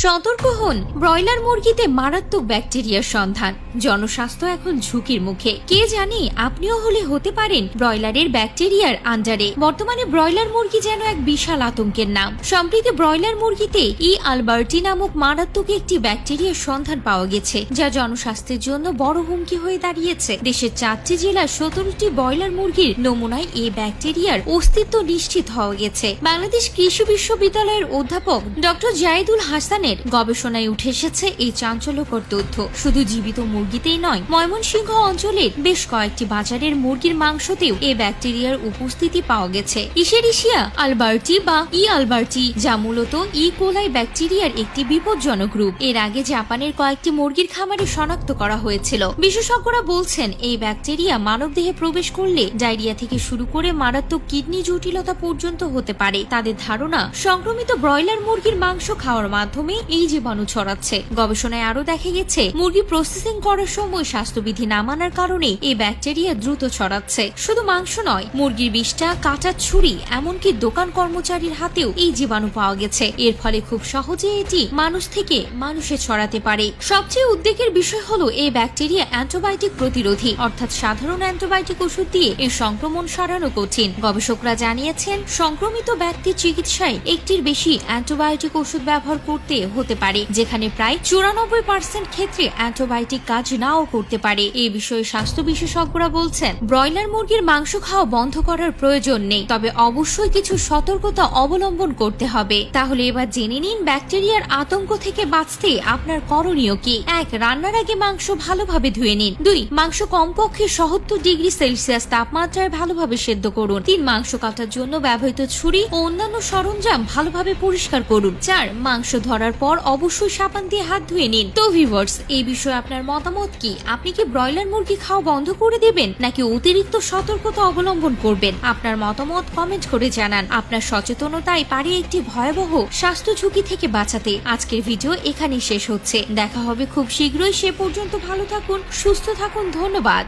সতর্ক হন, ব্রয়লার মুরগিতে মারাত্মক ব্যাকটেরিয়ার সন্ধান। জনস্বাস্থ্য এখন ঝুঁকির মুখে। কে জানে আপনিও হলে হতে পারেন ব্রয়লারের ব্যাকটেরিয়ার আন্ডারে। বর্তমানে ব্রয়লার মুরগি যেন এক বিশাল আতঙ্কের নাম। সম্প্রতি ব্রয়লার মুরগিতে আলবার্টি নামক মারাত্মক একটি ব্যাকটেরিয়ার সন্ধান পাওয়া গেছে, যা জনস্বাস্থ্যের জন্য বড় হুমকি হয়ে দাঁড়িয়েছে। দেশের 4টি জেলার 17টি ব্রয়লার মুরগির নমুনায় এই ব্যাকটেরিয়ার অস্তিত্ব নিশ্চিত হওয়া গেছে। বাংলাদেশ কৃষি বিশ্ববিদ্যালয়ের অধ্যাপক ডক্টর জাহিদুল হাসানের গবেষণায় উঠে এসেছে এই চাঞ্চল্যকর তথ্য। শুধু জীবিত মুরগিতেই নয়, ময়মনসিংহ অঞ্চলের বেশ কয়েকটি বাজারের মুরগির মাংসতেও এই ব্যাকটেরিয়ার উপস্থিতি পাওয়া গেছে। ইশেরিশিয়া আলবার্টি বা আলবার্টি, যা মূলত কোলাই ব্যাকটেরিয়ার একটি বিপজ্জনক রূপ। এর আগে জাপানের কয়েকটি মুরগির খামারে শনাক্ত করা হয়েছিল। বিশেষজ্ঞরা বলছেন এই ব্যাকটেরিয়া মানবদেহে প্রবেশ করলে ডায়রিয়া থেকে শুরু করে মারাত্মক কিডনি জটিলতা পর্যন্ত হতে পারে। তাদের ধারণা, সংক্রমিত ব্রয়লার মুরগির মাংস খাওয়ার মাধ্যমে এই জীবাণু ছড়াচ্ছে। গবেষণায় আরো দেখা গেছে, মুরগি প্রসেসিং করার সময় স্বাস্থ্যবিধি না মানার কারণে এই ব্যাকটেরিয়া দ্রুত ছড়াচ্ছে। শুধু মাংস নয়, মুরগির বিষ্ঠা, কাঁটা ছুরি, এমনকি দোকান কর্মচারীর হাতেও এই জীবাণু পাওয়া গেছে। এর ফলে খুব সহজে এটি মানুষ থেকে মানুষে ছড়াতে পারে। সবচেয়ে উদ্বেগের বিষয় হলো এই ব্যাকটেরিয়া অ্যান্টিবায়োটিক প্রতিরোধী, অর্থাৎ সাধারণ অ্যান্টিবায়োটিক ওষুধ দিয়ে এই সংক্রমণ সারানো কঠিন। গবেষকরা জানিয়েছেন, সংক্রমিত ব্যক্তির চিকিৎসায় একটির বেশি অ্যান্টিবায়োটিক ওষুধ ব্যবহার করতে হতে পারে, যেখানে প্রায় 94% ক্ষেত্রে অ্যান্টিবায়োটিক কাজ নাও করতে পারে। এই বিষয়ে স্বাস্থ্য বিশেষজ্ঞরা বলছেন, ব্রয়লার মুরগির মাংস খাওয়া বন্ধ করার প্রয়োজন নেই, তবে অবশ্যই কিছু সতর্কতা অবলম্বন করতে হবে। তাহলে এবার জেনে নিন ব্যাকটেরিয়ার আতঙ্ক থেকে বাঁচতে আপনার করণীয় কি। 1. রান্নার আগে মাংস ভালোভাবে ধুয়ে নিন। 2. মাংস কমপক্ষে 70 ডিগ্রি সেলসিয়াস তাপমাত্রায় ভালোভাবে সেদ্ধ করুন। 3. মাংস কাটার জন্য ব্যবহৃত ছুরি ও অন্যান্য সরঞ্জাম ভালোভাবে পরিষ্কার করুন। 4. মাংস ধরার পর অবশ্যই সাবান দিয়ে হাত ধুয়ে নিন। তো ভিউয়ার্স, এই বিষয়ে আপনার মতামত কি? আপনি কি ব্রয়লার মুরগি খাওয়া বন্ধ করে দেবেন, নাকি অতিরিক্ত সতর্কতা অবলম্বন করবেন? আপনার মতামত কমেন্ট করে জানান। আপনার সচেতনতাই পারে একটি ভয়াবহ স্বাস্থ্য ঝুঁকি থেকে বাঁচাতে। আজকের ভিডিও এখানেই শেষ হচ্ছে। দেখা হবে খুব শীঘ্রই। সে পর্যন্ত ভালো থাকুন, সুস্থ থাকুন। ধন্যবাদ।